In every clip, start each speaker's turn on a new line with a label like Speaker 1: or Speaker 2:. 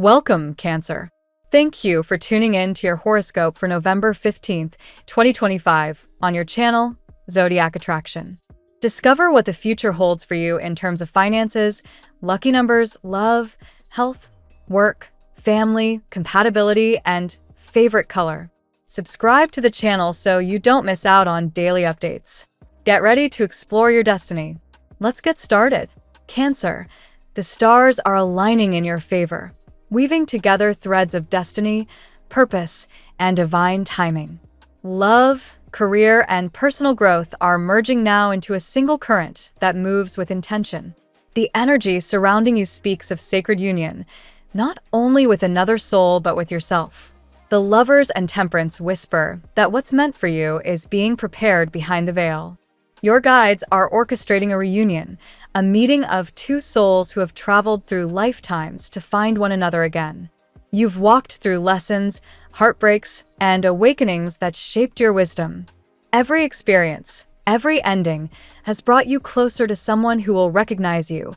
Speaker 1: Welcome, Cancer. Thank you for tuning in to your horoscope for November 15th, 2025, on your channel, Zodiac Attraction. Discover what the future holds for you in terms of finances, lucky numbers, love, health, work, family, compatibility, and favorite color. Subscribe to the channel so you don't miss out on daily updates. Get ready to explore your destiny. Let's get started. Cancer, the stars are aligning in your favor, weaving together threads of destiny, purpose, and divine timing. Love, career, and personal growth are merging now into a single current that moves with intention. The energy surrounding you speaks of sacred union, not only with another soul but with yourself. The Lovers and Temperance whisper that what's meant for you is being prepared behind the veil. Your guides are orchestrating a reunion, a meeting of two souls who have traveled through lifetimes to find one another again. You've walked through lessons, heartbreaks, and awakenings that shaped your wisdom. Every experience, every ending, has brought you closer to someone who will recognize you,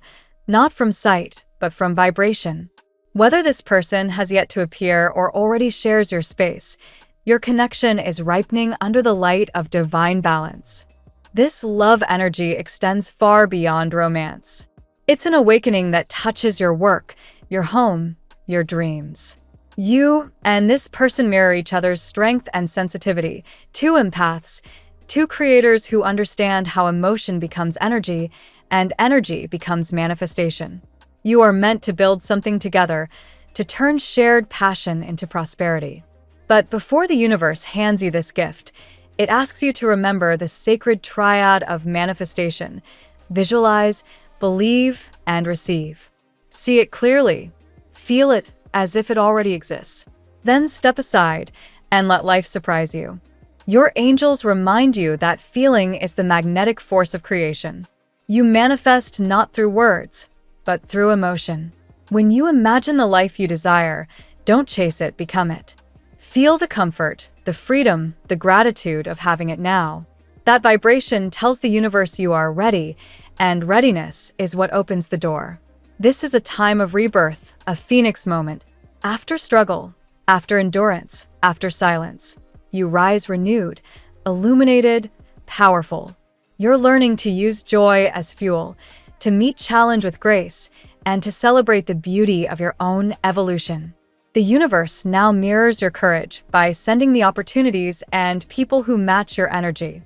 Speaker 1: not from sight, but from vibration. Whether this person has yet to appear or already shares your space, your connection is ripening under the light of divine balance. This love energy extends far beyond romance. It's an awakening that touches your work, your home, your dreams. You and this person mirror each other's strength and sensitivity, two empaths, two creators who understand how emotion becomes energy and energy becomes manifestation. You are meant to build something together, to turn shared passion into prosperity. But before the universe hands you this gift, it asks you to remember the sacred triad of manifestation: visualize, believe, and receive. See it clearly. Feel it as if it already exists. Then step aside and let life surprise you. Your angels remind you that feeling is the magnetic force of creation. You manifest not through words, but through emotion. When you imagine the life you desire, don't chase it, become it. Feel the comfort, the freedom, the gratitude of having it now. That vibration tells the universe you are ready, and readiness is what opens the door. This is a time of rebirth, a phoenix moment. After struggle, after endurance, after silence, you rise renewed, illuminated, powerful. You're learning to use joy as fuel, to meet challenge with grace, and to celebrate the beauty of your own evolution. The universe now mirrors your courage by sending the opportunities and people who match your energy.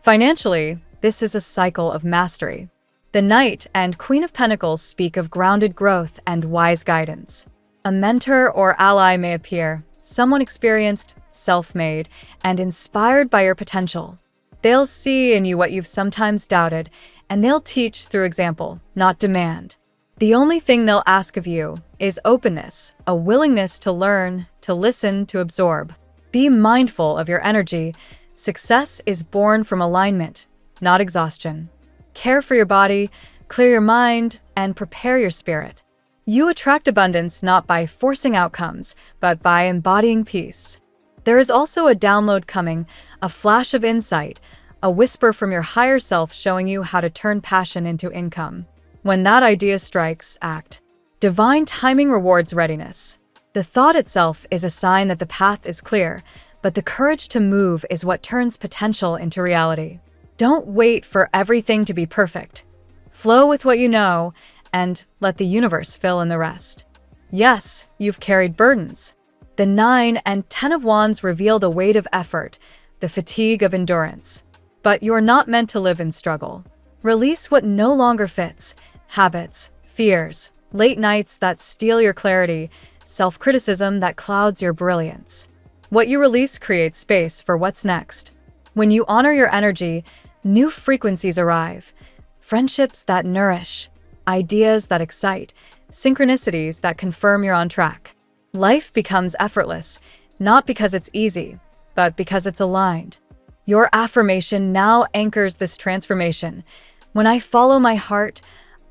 Speaker 1: Financially, this is a cycle of mastery. The Knight and Queen of Pentacles speak of grounded growth and wise guidance. A mentor or ally may appear, someone experienced, self-made, and inspired by your potential. They'll see in you what you've sometimes doubted, and they'll teach through example, not demand. The only thing they'll ask of you is openness, a willingness to learn, to listen, to absorb. Be mindful of your energy. Success is born from alignment, not exhaustion. Care for your body, clear your mind, and prepare your spirit. You attract abundance not by forcing outcomes, but by embodying peace. There is also a download coming, a flash of insight, a whisper from your higher self showing you how to turn passion into income. When that idea strikes, act. Divine timing rewards readiness. The thought itself is a sign that the path is clear, but the courage to move is what turns potential into reality. Don't wait for everything to be perfect. Flow with what you know, and let the universe fill in the rest. Yes, you've carried burdens. The 9 and 10 of Wands reveal the weight of effort, the fatigue of endurance. But you're not meant to live in struggle. Release what no longer fits: habits, fears, late nights that steal your clarity, self-criticism that clouds your brilliance. What you release creates space for what's next. When you honor your energy, new frequencies arrive. Friendships that nourish, ideas that excite, synchronicities that confirm you're on track. Life becomes effortless, not because it's easy, but because it's aligned. Your affirmation now anchors this transformation. When I follow my heart,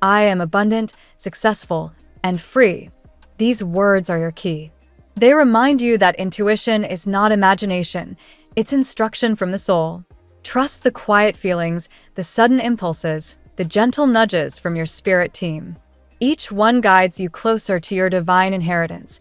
Speaker 1: I am abundant, successful, and free. These words are your key. They remind you that intuition is not imagination, it's instruction from the soul. Trust the quiet feelings, the sudden impulses, the gentle nudges from your spirit team. Each one guides you closer to your divine inheritance: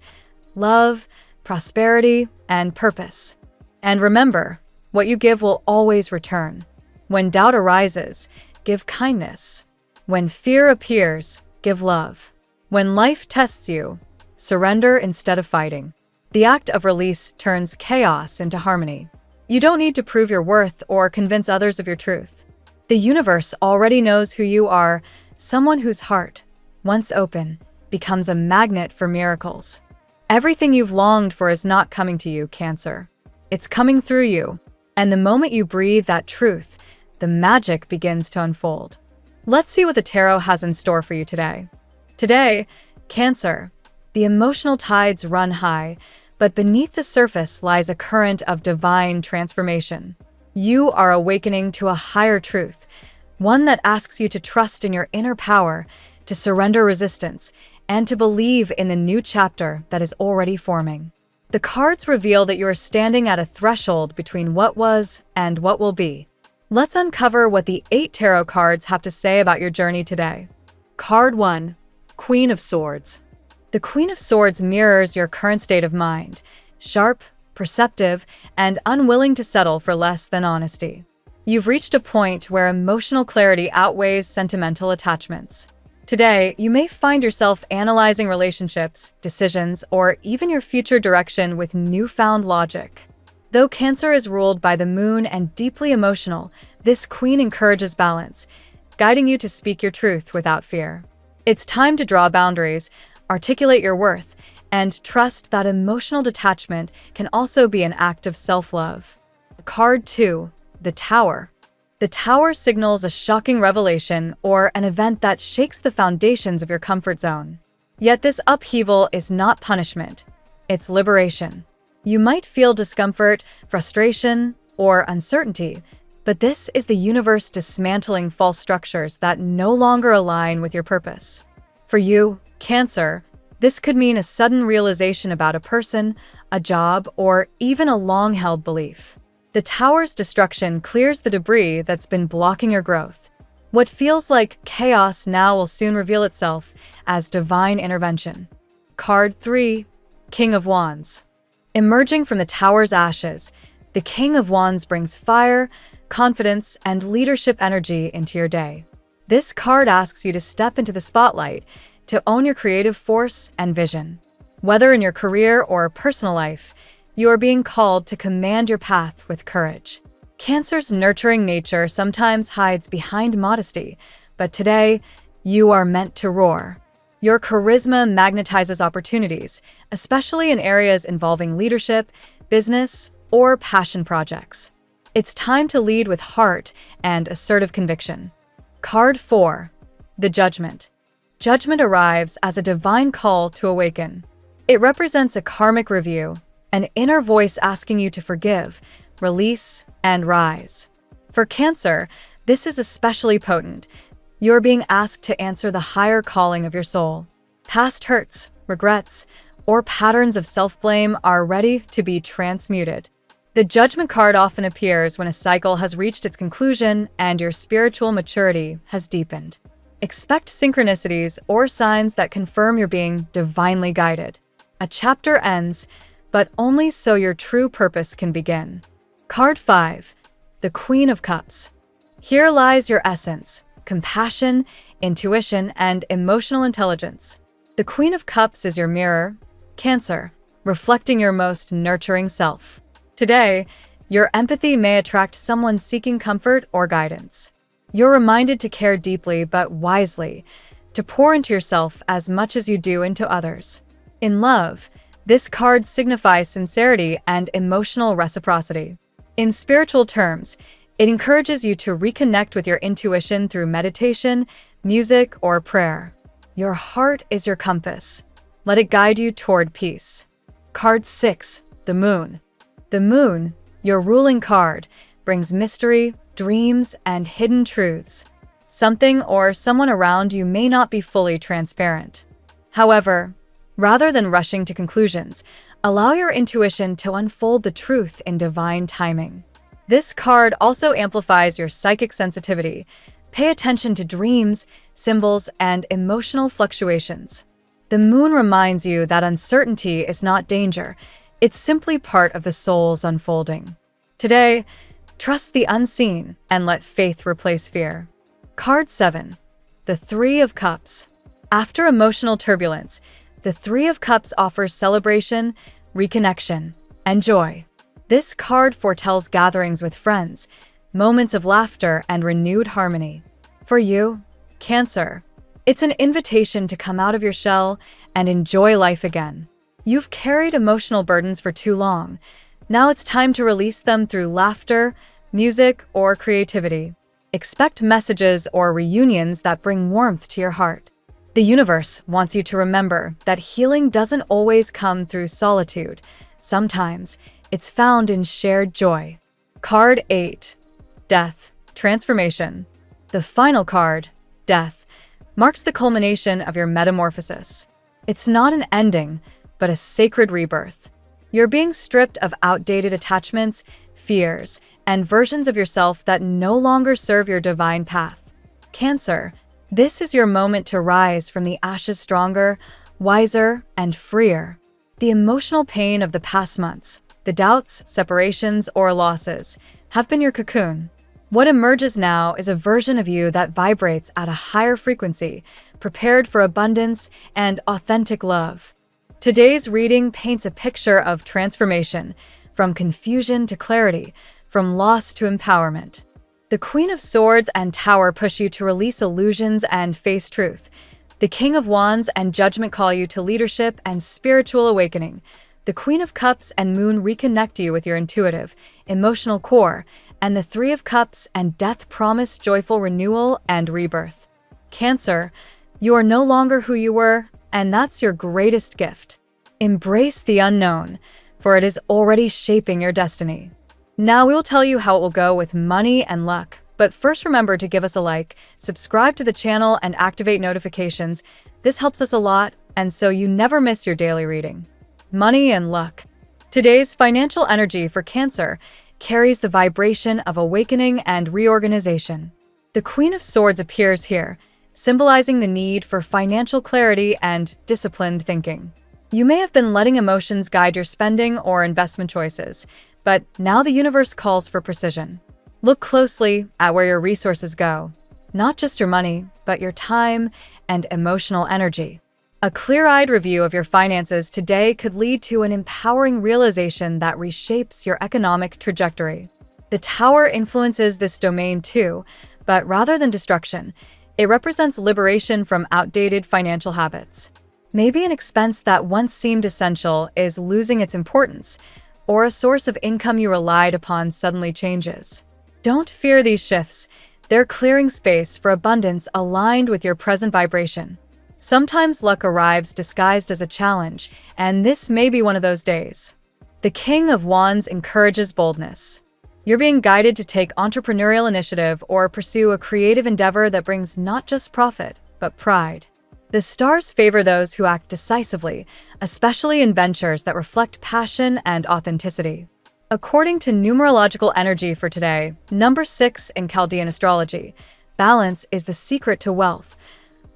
Speaker 1: love, prosperity, and purpose. And remember, what you give will always return. When doubt arises, give kindness. When fear appears, give love. When life tests you, surrender instead of fighting. The act of release turns chaos into harmony. You don't need to prove your worth or convince others of your truth. The universe already knows who you are, someone whose heart, once open, becomes a magnet for miracles. Everything you've longed for is not coming to you, Cancer. It's coming through you. And the moment you breathe that truth, the magic begins to unfold. Let's see what the tarot has in store for you today. Today, Cancer, the emotional tides run high, but beneath the surface lies a current of divine transformation. You are awakening to a higher truth, one that asks you to trust in your inner power, to surrender resistance, and to believe in the new chapter that is already forming. The cards reveal that you are standing at a threshold between what was and what will be. Let's uncover what the 8 tarot cards have to say about your journey today. Card 1, Queen of Swords. The Queen of Swords mirrors your current state of mind: sharp, perceptive, and unwilling to settle for less than honesty. You've reached a point where emotional clarity outweighs sentimental attachments. Today, you may find yourself analyzing relationships, decisions, or even your future direction with newfound logic. Though Cancer is ruled by the moon and deeply emotional, this queen encourages balance, guiding you to speak your truth without fear. It's time to draw boundaries, articulate your worth, and trust that emotional detachment can also be an act of self-love. Card 2, the Tower. The Tower signals a shocking revelation or an event that shakes the foundations of your comfort zone. Yet this upheaval is not punishment, it's liberation. You might feel discomfort, frustration, or uncertainty, but this is the universe dismantling false structures that no longer align with your purpose. For you, Cancer, this could mean a sudden realization about a person, a job, or even a long-held belief. The Tower's destruction clears the debris that's been blocking your growth. What feels like chaos now will soon reveal itself as divine intervention. Card 3, King of Wands. Emerging from the Tower's ashes, the King of Wands brings fire, confidence, and leadership energy into your day. This card asks you to step into the spotlight, to own your creative force and vision. Whether in your career or personal life, you are being called to command your path with courage. Cancer's nurturing nature sometimes hides behind modesty, but today, you are meant to roar. Your charisma magnetizes opportunities, especially in areas involving leadership, business, or passion projects. It's time to lead with heart and assertive conviction. Card 4, the Judgment. Judgment arrives as a divine call to awaken. It represents a karmic review, an inner voice asking you to forgive, release, and rise. For Cancer, this is especially potent. You're being asked to answer the higher calling of your soul. Past hurts, regrets, or patterns of self-blame are ready to be transmuted. The Judgment card often appears when a cycle has reached its conclusion and your spiritual maturity has deepened. Expect synchronicities or signs that confirm you're being divinely guided. A chapter ends, but only so your true purpose can begin. Card 5, the Queen of Cups. Here lies your essence: compassion, intuition, and emotional intelligence. The Queen of Cups is your mirror, Cancer, reflecting your most nurturing self. Today, your empathy may attract someone seeking comfort or guidance. You're reminded to care deeply but wisely, to pour into yourself as much as you do into others. In love, this card signifies sincerity and emotional reciprocity. In spiritual terms, it encourages you to reconnect with your intuition through meditation, music, or prayer. Your heart is your compass. Let it guide you toward peace. Card 6, the Moon. The Moon, your ruling card, brings mystery, dreams, and hidden truths. Something or someone around you may not be fully transparent. However, rather than rushing to conclusions, allow your intuition to unfold the truth in divine timing. This card also amplifies your psychic sensitivity, Pay attention to dreams, symbols, and emotional fluctuations. The moon reminds you that uncertainty is not danger, it's simply part of the soul's unfolding. Today, trust the unseen and let faith replace fear. Card 7. The Three of Cups. After emotional turbulence, the Three of Cups offers celebration, reconnection, and joy. This card foretells gatherings with friends, moments of laughter, and renewed harmony. For you, Cancer, it's an invitation to come out of your shell and enjoy life again. You've carried emotional burdens for too long. Now it's time to release them through laughter, music, or creativity. Expect messages or reunions that bring warmth to your heart. The universe wants you to remember that healing doesn't always come through solitude. Sometimes it's found in shared joy. Card 8. Death, Transformation. The final card, Death, marks the culmination of your metamorphosis. It's not an ending, but a sacred rebirth. You're being stripped of outdated attachments, fears, and versions of yourself that no longer serve your divine path. Cancer, this is your moment to rise from the ashes stronger, wiser, and freer. The emotional pain of the past months, the doubts, separations, or losses, have been your cocoon. What emerges now is a version of you that vibrates at a higher frequency, prepared for abundance and authentic love. Today's reading paints a picture of transformation, from confusion to clarity, from loss to empowerment. The Queen of Swords and Tower push you to release illusions and face truth. The King of Wands and Judgment call you to leadership and spiritual awakening. The Queen of Cups and Moon reconnect you with your intuitive, emotional core, and the Three of Cups and Death promise joyful renewal and rebirth. Cancer, you are no longer who you were, and that's your greatest gift. Embrace the unknown, for it is already shaping your destiny. Now we will tell you how it will go with money and luck, but first remember to give us a like, subscribe to the channel, and activate notifications. This helps us a lot, and so you never miss your daily reading. Money and luck. Today's financial energy for Cancer carries the vibration of awakening and reorganization. The Queen of Swords appears here, symbolizing the need for financial clarity and disciplined thinking. You may have been letting emotions guide your spending or investment choices, but now the universe calls for precision. Look closely at where your resources go, not just your money, but your time and emotional energy. A clear-eyed review of your finances today could lead to an empowering realization that reshapes your economic trajectory. The Tower influences this domain too, but rather than destruction, it represents liberation from outdated financial habits. Maybe an expense that once seemed essential is losing its importance, or a source of income you relied upon suddenly changes. Don't fear these shifts. They're clearing space for abundance aligned with your present vibration. Sometimes luck arrives disguised as a challenge, and this may be one of those days. The King of Wands encourages boldness. You're being guided to take entrepreneurial initiative or pursue a creative endeavor that brings not just profit, but pride. The stars favor those who act decisively, especially in ventures that reflect passion and authenticity. According to numerological energy for today, number 6 in Chaldean astrology, balance is the secret to wealth,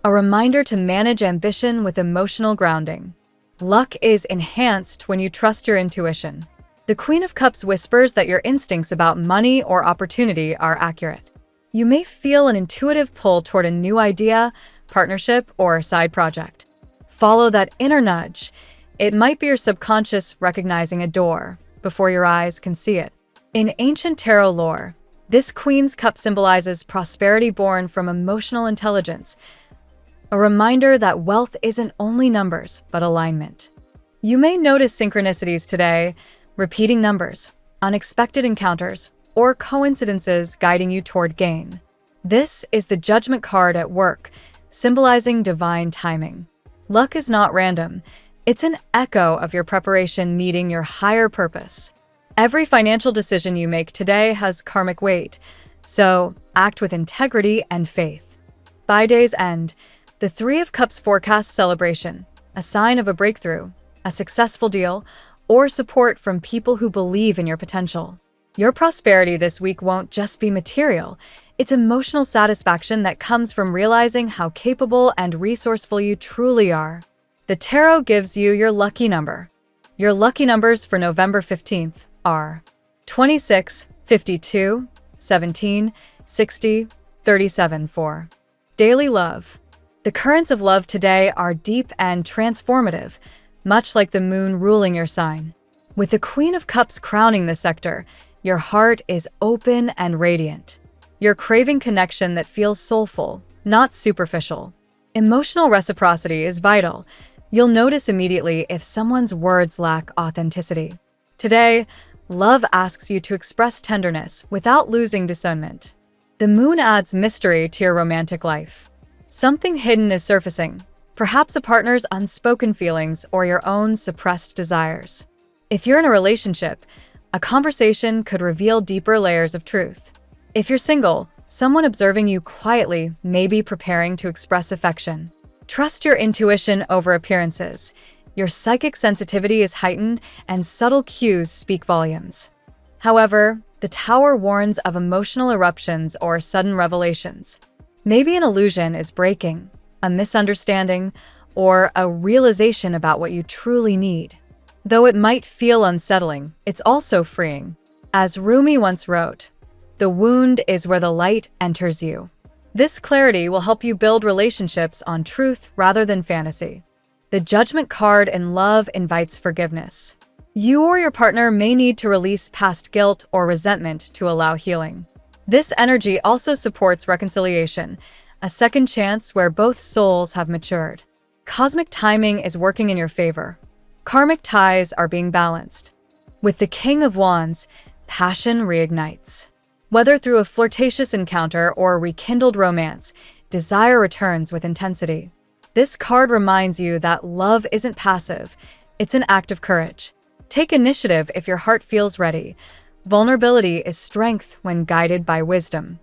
Speaker 1: a reminder to manage ambition with emotional grounding. Luck is enhanced when you trust your intuition. The Queen of Cups whispers that your instincts about money or opportunity are accurate. You may feel an intuitive pull toward a new idea, partnership, or side project. Follow that inner nudge. It might be your subconscious recognizing a door before your eyes can see it. In ancient tarot lore, this Queen's Cup symbolizes prosperity born from emotional intelligence, a reminder that wealth isn't only numbers, but alignment. You may notice synchronicities today, repeating numbers, unexpected encounters, or coincidences guiding you toward gain. This is the Judgment card at work, symbolizing divine timing. Luck is not random. It's an echo of your preparation meeting your higher purpose. Every financial decision you make today has karmic weight, so act with integrity and faith. By day's end, the Three of Cups forecasts celebration, a sign of a breakthrough, a successful deal, or support from people who believe in your potential. Your prosperity this week won't just be material. It's emotional satisfaction that comes from realizing how capable and resourceful you truly are. The tarot gives you your lucky number. Your lucky numbers for November 15th are 26, 52, 17, 60, 37, 4. Daily love. The currents of love today are deep and transformative, much like the moon ruling your sign. With the Queen of Cups crowning the sector, your heart is open and radiant. You're craving connection that feels soulful, not superficial. Emotional reciprocity is vital. You'll notice immediately if someone's words lack authenticity. Today, love asks you to express tenderness without losing discernment. The moon adds mystery to your romantic life. Something hidden is surfacing, perhaps a partner's unspoken feelings or your own suppressed desires. If you're in a relationship, a conversation could reveal deeper layers of truth. If you're single, someone observing you quietly may be preparing to express affection. Trust your intuition over appearances. Your psychic sensitivity is heightened and subtle cues speak volumes. However, the Tower warns of emotional eruptions or sudden revelations. Maybe an illusion is breaking, a misunderstanding, or a realization about what you truly need. Though it might feel unsettling, it's also freeing. As Rumi once wrote, "The wound is where the light enters you." This clarity will help you build relationships on truth rather than fantasy. The Judgment card in love invites forgiveness. You or your partner may need to release past guilt or resentment to allow healing. This energy also supports reconciliation, a second chance where both souls have matured. Cosmic timing is working in your favor. Karmic ties are being balanced. With the King of Wands, passion reignites. Whether through a flirtatious encounter or rekindled romance, desire returns with intensity. This card reminds you that love isn't passive, it's an act of courage. Take initiative if your heart feels ready. Vulnerability is strength when guided by wisdom.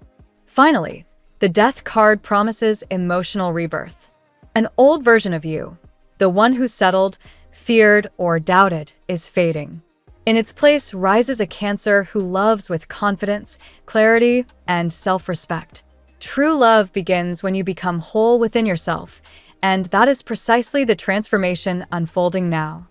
Speaker 1: Finally, the Death card promises emotional rebirth. An old version of you, the one who settled, feared, or doubted, is fading. In its place rises a Cancer who loves with confidence, clarity, and self-respect. True love begins when you become whole within yourself, and that is precisely the transformation unfolding now.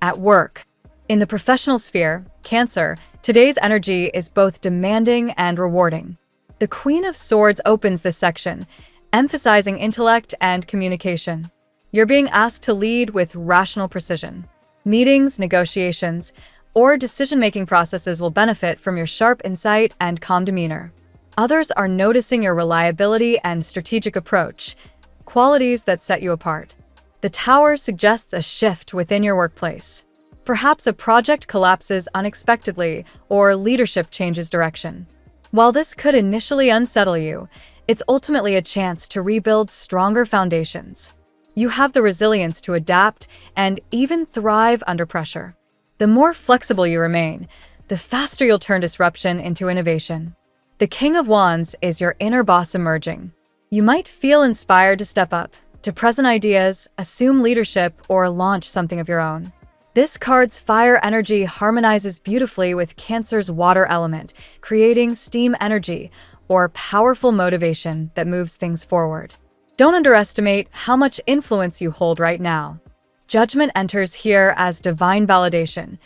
Speaker 1: At work. In the professional sphere, Cancer, today's energy is both demanding and rewarding. The Queen of Swords opens this section, emphasizing intellect and communication. You're being asked to lead with rational precision. Meetings, negotiations, or decision-making processes will benefit from your sharp insight and calm demeanor. Others are noticing your reliability and strategic approach, qualities that set you apart. The Tower suggests a shift within your workplace. Perhaps a project collapses unexpectedly or leadership changes direction. While this could initially unsettle you, it's ultimately a chance to rebuild stronger foundations. You have the resilience to adapt and even thrive under pressure. The more flexible you remain, the faster you'll turn disruption into innovation. The King of Wands is your inner boss emerging. You might feel inspired to step up, to present ideas, assume leadership, or launch something of your own. This card's fire energy harmonizes beautifully with Cancer's water element, creating steam energy, or powerful motivation that moves things forward. Don't underestimate how much influence you hold right now. Judgment enters here as divine validation.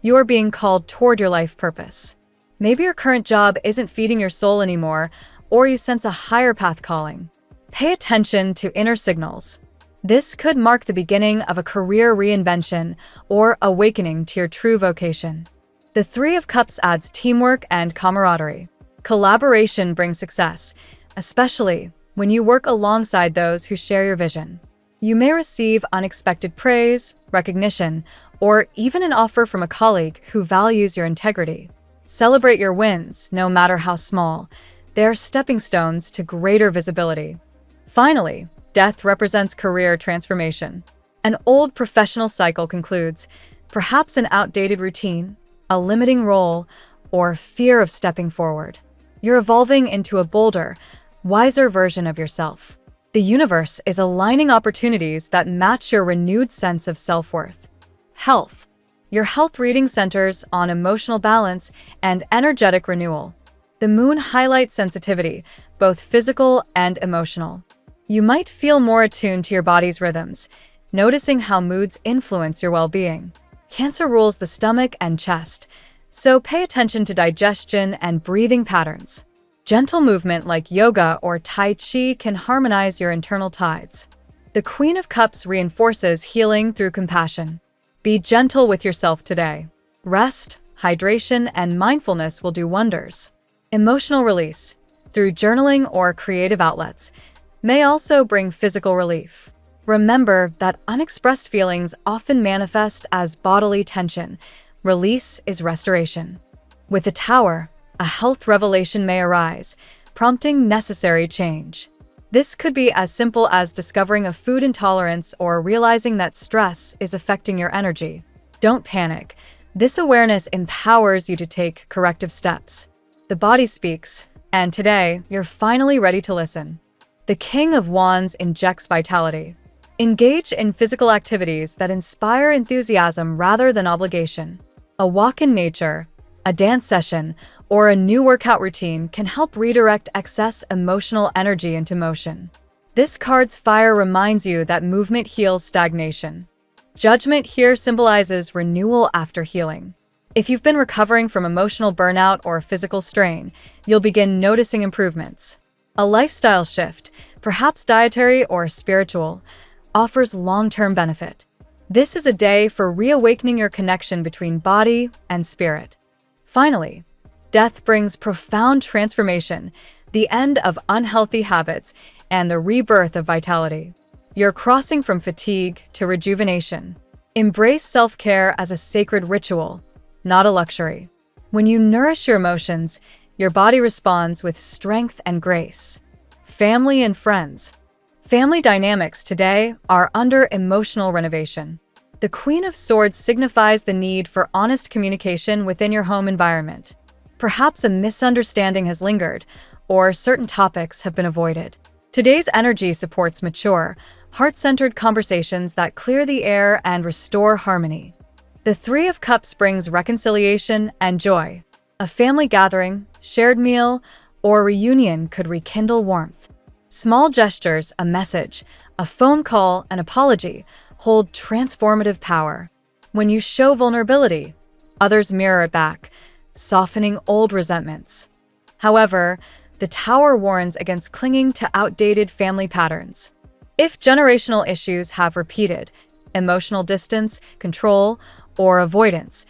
Speaker 1: You are being called toward your life purpose. Maybe your current job isn't feeding your soul anymore, or you sense a higher path calling. Pay attention to inner signals. This could mark the beginning of a career reinvention or awakening to your true vocation. The Three of Cups adds teamwork and camaraderie. Collaboration brings success, especially when you work alongside those who share your vision. You may receive unexpected praise, recognition, or even an offer from a colleague who values your integrity. Celebrate your wins, no matter how small. They are stepping stones to greater visibility. Finally, Death represents career transformation. An old professional cycle concludes, perhaps an outdated routine, a limiting role, or fear of stepping forward. You're evolving into a bolder, wiser version of yourself. The universe is aligning opportunities that match your renewed sense of self-worth. Health. Your health reading centers on emotional balance and energetic renewal. The moon highlights sensitivity, both physical and emotional. You might feel more attuned to your body's rhythms, noticing how moods influence your well-being. Cancer rules the stomach and chest, so pay attention to digestion and breathing patterns. Gentle movement like yoga or Tai Chi can harmonize your internal tides. The Queen of Cups reinforces healing through compassion. Be gentle with yourself today. Rest, hydration, and mindfulness will do wonders. Emotional release, through journaling or creative outlets, may also bring physical relief. Remember that unexpressed feelings often manifest as bodily tension. Release is restoration. With the Tower, a health revelation may arise, prompting necessary change. This could be as simple as discovering a food intolerance or realizing that stress is affecting your energy. Don't panic. This awareness empowers you to take corrective steps. The body speaks, and today, you're finally ready to listen. The King of Wands injects vitality. Engage in physical activities that inspire enthusiasm rather than obligation. A walk in nature, a dance session, or a new workout routine can help redirect excess emotional energy into motion. This card's fire reminds you that movement heals stagnation. Judgment here symbolizes renewal after healing. If you've been recovering from emotional burnout or physical strain, you'll begin noticing improvements. A lifestyle shift, perhaps dietary or spiritual, offers long-term benefit. This is a day for reawakening your connection between body and spirit. Finally, death brings profound transformation, the end of unhealthy habits, and the rebirth of vitality. You're crossing from fatigue to rejuvenation. Embrace self-care as a sacred ritual, not a luxury. When you nourish your emotions, your body responds with strength and grace. Family and friends. Family dynamics today are under emotional renovation. The Queen of Swords signifies the need for honest communication within your home environment. Perhaps a misunderstanding has lingered, or certain topics have been avoided. Today's energy supports mature, heart-centered conversations that clear the air and restore harmony. The Three of Cups brings reconciliation and joy. A family gathering, shared meal, or reunion could rekindle warmth. Small gestures, a message, a phone call, an apology, hold transformative power. When you show vulnerability, others mirror it back, softening old resentments. However, the Tower warns against clinging to outdated family patterns. If generational issues have repeated, emotional distance, control, or avoidance,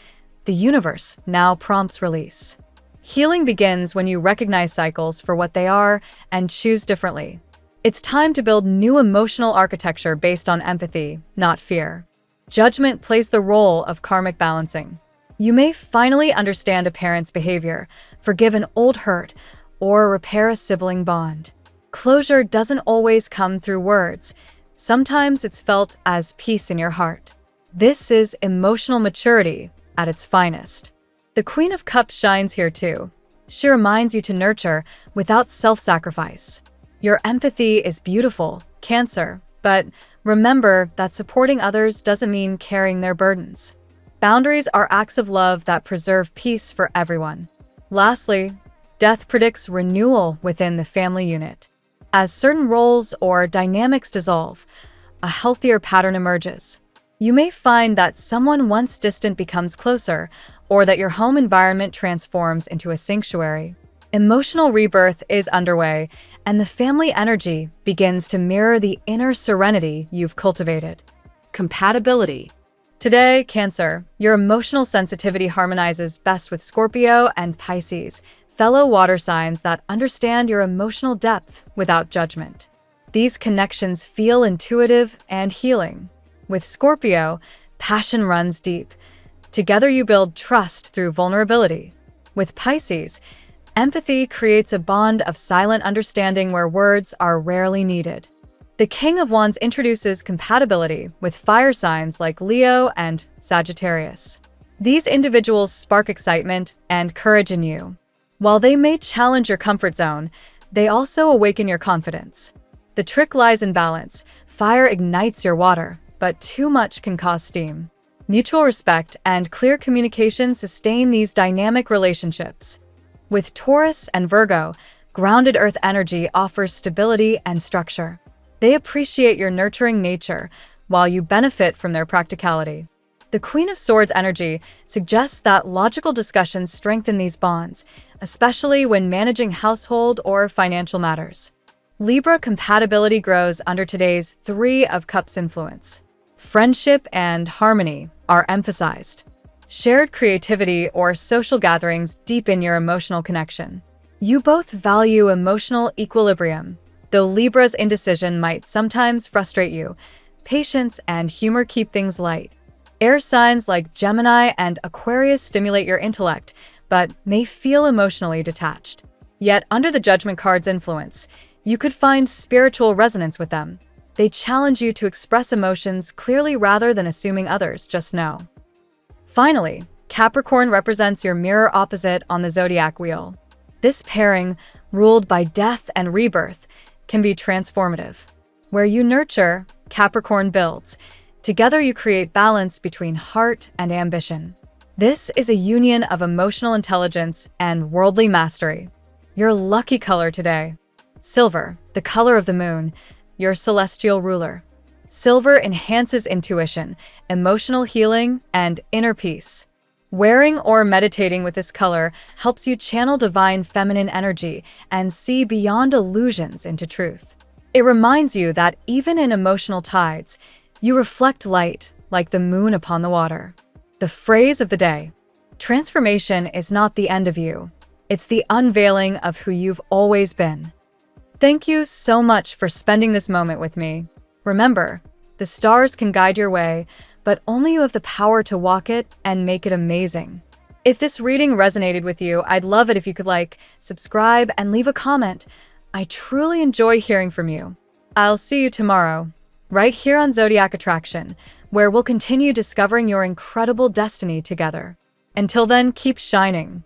Speaker 1: the universe now prompts release. Healing begins when you recognize cycles for what they are and choose differently. It's time to build new emotional architecture based on empathy, not fear. Judgment plays the role of karmic balancing. You may finally understand a parent's behavior, forgive an old hurt, or repair a sibling bond. Closure doesn't always come through words. Sometimes it's felt as peace in your heart. This is emotional maturity at its finest. The Queen of Cups shines here too. She reminds you to nurture without self-sacrifice. Your empathy is beautiful, Cancer, but remember that supporting others doesn't mean carrying their burdens. Boundaries are acts of love that preserve peace for everyone. Lastly, death predicts renewal within the family unit. As certain roles or dynamics dissolve, a healthier pattern emerges. You may find that someone once distant becomes closer, or that your home environment transforms into a sanctuary. Emotional rebirth is underway, and the family energy begins to mirror the inner serenity you've cultivated. Compatibility. Today, Cancer, your emotional sensitivity harmonizes best with Scorpio and Pisces, fellow water signs that understand your emotional depth without judgment. These connections feel intuitive and healing. With Scorpio, passion runs deep. Together you build trust through vulnerability. With Pisces, empathy creates a bond of silent understanding where words are rarely needed. The King of Wands introduces compatibility with fire signs like Leo and Sagittarius. These individuals spark excitement and courage in you. While they may challenge your comfort zone, they also awaken your confidence. The trick lies in balance. Fire ignites your water, but too much can cause steam. Mutual respect and clear communication sustain these dynamic relationships. With Taurus and Virgo, grounded earth energy offers stability and structure. They appreciate your nurturing nature, while you benefit from their practicality. The Queen of Swords energy suggests that logical discussions strengthen these bonds, especially when managing household or financial matters. Libra compatibility grows under today's Three of Cups influence. Friendship and harmony are emphasized. Shared creativity or social gatherings deepen your emotional connection. You both value emotional equilibrium. Though Libra's indecision might sometimes frustrate you, patience and humor keep things light. Air signs like Gemini and Aquarius stimulate your intellect, but may feel emotionally detached. Yet, under the Judgment card's influence, you could find spiritual resonance with them. They challenge you to express emotions clearly rather than assuming others just know. Finally, Capricorn represents your mirror opposite on the zodiac wheel. This pairing, ruled by death and rebirth, can be transformative. Where you nurture, Capricorn builds. Together you create balance between heart and ambition. This is a union of emotional intelligence and worldly mastery. Your lucky color today: silver, the color of the moon, your celestial ruler. Silver enhances intuition, emotional healing, and inner peace. Wearing or meditating with this color helps you channel divine feminine energy and see beyond illusions into truth. It reminds you that even in emotional tides, you reflect light like the moon upon the water. The phrase of the day: transformation is not the end of you. It's the unveiling of who you've always been. Thank you so much for spending this moment with me. Remember, the stars can guide your way, but only you have the power to walk it and make it amazing. If this reading resonated with you, I'd love it if you could like, subscribe, and leave a comment. I truly enjoy hearing from you. I'll see you tomorrow, right here on Zodiac Attraction, where we'll continue discovering your incredible destiny together. Until then, keep shining.